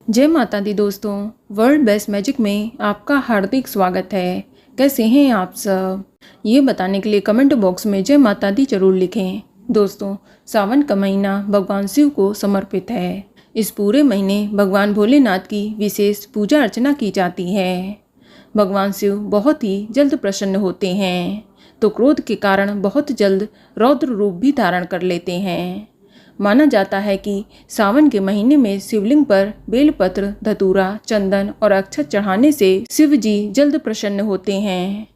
जय माता दी दोस्तों, वर्ल्ड बेस्ट मैजिक में आपका हार्दिक स्वागत है। कैसे हैं आप सब? ये बताने के लिए कमेंट बॉक्स में जय माता दी जरूर लिखें। दोस्तों, सावन का महीना भगवान शिव को समर्पित है। इस पूरे महीने भगवान भोलेनाथ की विशेष पूजा अर्चना की जाती है। भगवान शिव बहुत ही जल्द प्रसन्न होते हैं, तो क्रोध के कारण बहुत जल्द रौद्र रूप भी धारण कर लेते हैं। माना जाता है कि सावन के महीने में शिवलिंग पर बेलपत्र, धतूरा, चंदन और अक्षत चढ़ाने से शिव जी जल्द प्रसन्न होते हैं।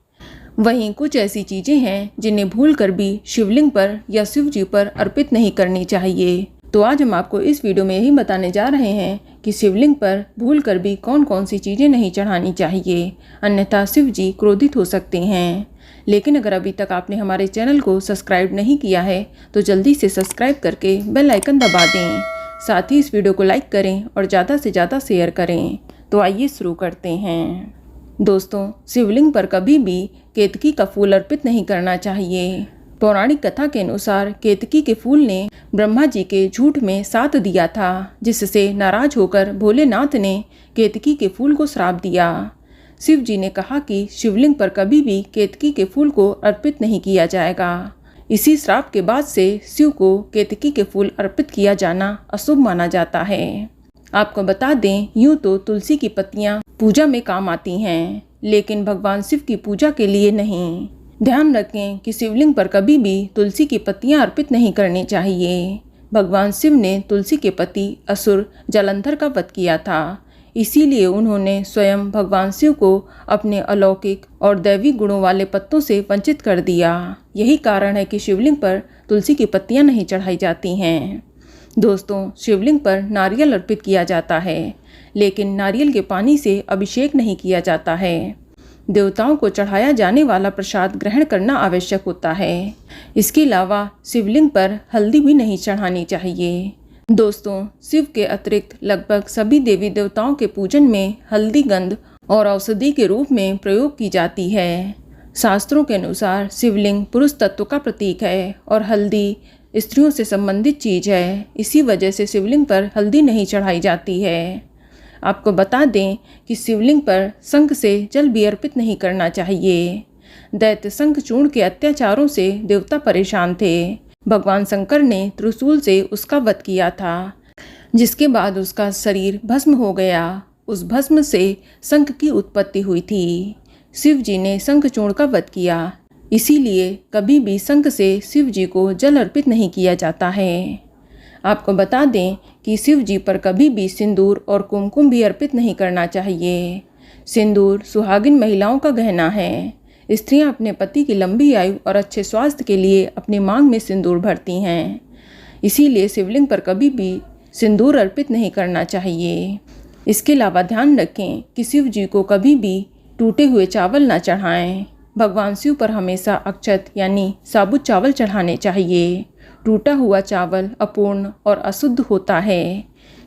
वहीं कुछ ऐसी चीजें हैं जिन्हें भूलकर भी शिवलिंग पर या शिव जी पर अर्पित नहीं करनी चाहिए। तो आज हम आपको इस वीडियो में यही बताने जा रहे हैं कि शिवलिंग पर भूलकर भी कौन कौन सी चीजें नहीं चढ़ानी चाहिए, अन्यथा शिव जी क्रोधित हो सकते हैं। लेकिन अगर अभी तक आपने हमारे चैनल को सब्सक्राइब नहीं किया है तो जल्दी से सब्सक्राइब करके बेल आइकन दबा दें। साथ ही इस वीडियो को लाइक करें और ज़्यादा से ज़्यादा शेयर करें। तो आइए शुरू करते हैं। दोस्तों, शिवलिंग पर कभी भी केतकी का फूल अर्पित नहीं करना चाहिए। पौराणिक कथा के अनुसार केतकी के फूल ने ब्रह्मा जी के झूठ में साथ दिया था, जिससे नाराज होकर भोलेनाथ ने केतकी के फूल को श्राप दिया। शिव जी ने कहा कि शिवलिंग पर कभी भी केतकी के फूल को अर्पित नहीं किया जाएगा। इसी श्राप के बाद से शिव को केतकी के फूल अर्पित किया जाना अशुभ माना जाता है। आपको बता दें, यूं तो तुलसी की पत्तियां पूजा में काम आती हैं, लेकिन भगवान शिव की पूजा के लिए नहीं। ध्यान रखें कि शिवलिंग पर कभी भी तुलसी की पत्तियां अर्पित नहीं करनी चाहिए। भगवान शिव ने तुलसी के पति असुर जालंधर का वध किया था, इसीलिए उन्होंने स्वयं भगवान शिव को अपने अलौकिक और दैवी गुणों वाले पत्तों से वंचित कर दिया। यही कारण है कि शिवलिंग पर तुलसी की पत्तियां नहीं चढ़ाई जाती हैं। दोस्तों, शिवलिंग पर नारियल अर्पित किया जाता है, लेकिन नारियल के पानी से अभिषेक नहीं किया जाता है। देवताओं को चढ़ाया जाने वाला प्रसाद ग्रहण करना आवश्यक होता है। इसके अलावा शिवलिंग पर हल्दी भी नहीं चढ़ानी चाहिए। दोस्तों, शिव के अतिरिक्त लगभग सभी देवी देवताओं के पूजन में हल्दी गंध और औषधि के रूप में प्रयोग की जाती है। शास्त्रों के अनुसार शिवलिंग पुरुष तत्व का प्रतीक है और हल्दी स्त्रियों से संबंधित चीज है। इसी वजह से शिवलिंग पर हल्दी नहीं चढ़ाई जाती है। आपको बता दें कि शिवलिंग पर शंख से जल भी अर्पित नहीं करना चाहिए। दैत्य शंखचूर्ण के अत्याचारों से देवता परेशान थे। भगवान शंकर ने त्रिशूल से उसका वध किया था, जिसके बाद उसका शरीर भस्म हो गया। उस भस्म से शंख की उत्पत्ति हुई थी। शिव जी ने शंखचूर्ण का वध किया, इसीलिए कभी भी शंख से शिव जी को जल अर्पित नहीं किया जाता है। आपको बता दें कि शिव जी पर कभी भी सिंदूर और कुमकुम भी अर्पित नहीं करना चाहिए। सिंदूर सुहागिन महिलाओं का गहना है। स्त्रियां अपने पति की लंबी आयु और अच्छे स्वास्थ्य के लिए अपनी मांग में सिंदूर भरती हैं। इसीलिए शिवलिंग पर कभी भी सिंदूर अर्पित नहीं करना चाहिए। इसके अलावा ध्यान रखें कि शिव जी को कभी भी टूटे हुए चावल न चढ़ाएं। भगवान शिव पर हमेशा अक्षत यानी साबुत चावल चढ़ाने चाहिए। टूटा हुआ चावल अपूर्ण और अशुद्ध होता है,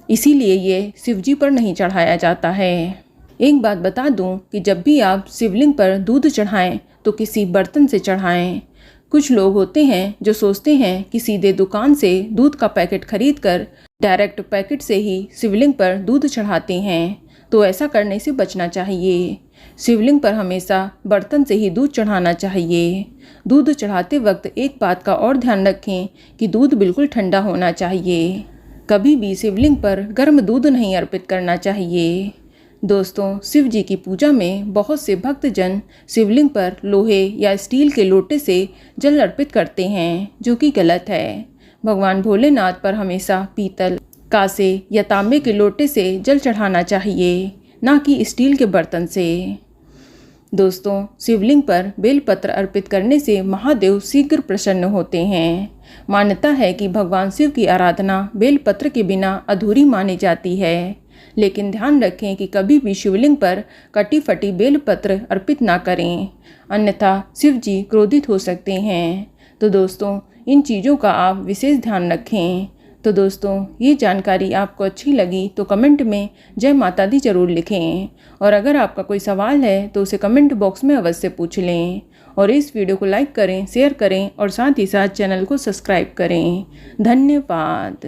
इसीलिए ये शिव जी पर नहीं चढ़ाया जाता है। एक बात बता दूं कि जब भी आप शिवलिंग पर दूध चढ़ाएं तो किसी बर्तन से चढ़ाएं। कुछ लोग होते हैं जो सोचते हैं कि सीधे दुकान से दूध का पैकेट खरीदकर डायरेक्ट पैकेट से ही शिवलिंग पर दूध चढ़ाते हैं, तो ऐसा करने से बचना चाहिए। शिवलिंग पर हमेशा बर्तन से ही दूध चढ़ाना चाहिए। दूध चढ़ाते वक्त एक बात का और ध्यान रखें कि दूध बिल्कुल ठंडा होना चाहिए। कभी भी शिवलिंग पर गर्म दूध नहीं अर्पित करना चाहिए। दोस्तों, शिव जी की पूजा में बहुत से भक्तजन शिवलिंग पर लोहे या स्टील के लोटे से जल अर्पित करते हैं, जो कि गलत है। भगवान भोलेनाथ पर हमेशा पीतल, कांसे या तांबे के लोटे से जल चढ़ाना चाहिए, ना कि स्टील के बर्तन से। दोस्तों, शिवलिंग पर बेलपत्र अर्पित करने से महादेव शीघ्र प्रसन्न होते हैं। मान्यता है कि भगवान शिव की आराधना बेलपत्र के बिना अधूरी मानी जाती है, लेकिन ध्यान रखें कि कभी भी शिवलिंग पर कटी फटी बेलपत्र अर्पित ना करें, अन्यथा शिव जी क्रोधित हो सकते हैं। तो दोस्तों, इन चीज़ों का आप विशेष ध्यान रखें। तो दोस्तों, ये जानकारी आपको अच्छी लगी तो कमेंट में जय माता दी जरूर लिखें, और अगर आपका कोई सवाल है तो उसे कमेंट बॉक्स में अवश्य पूछ लें। और इस वीडियो को लाइक करें, शेयर करें और साथ ही साथ चैनल को सब्सक्राइब करें। धन्यवाद।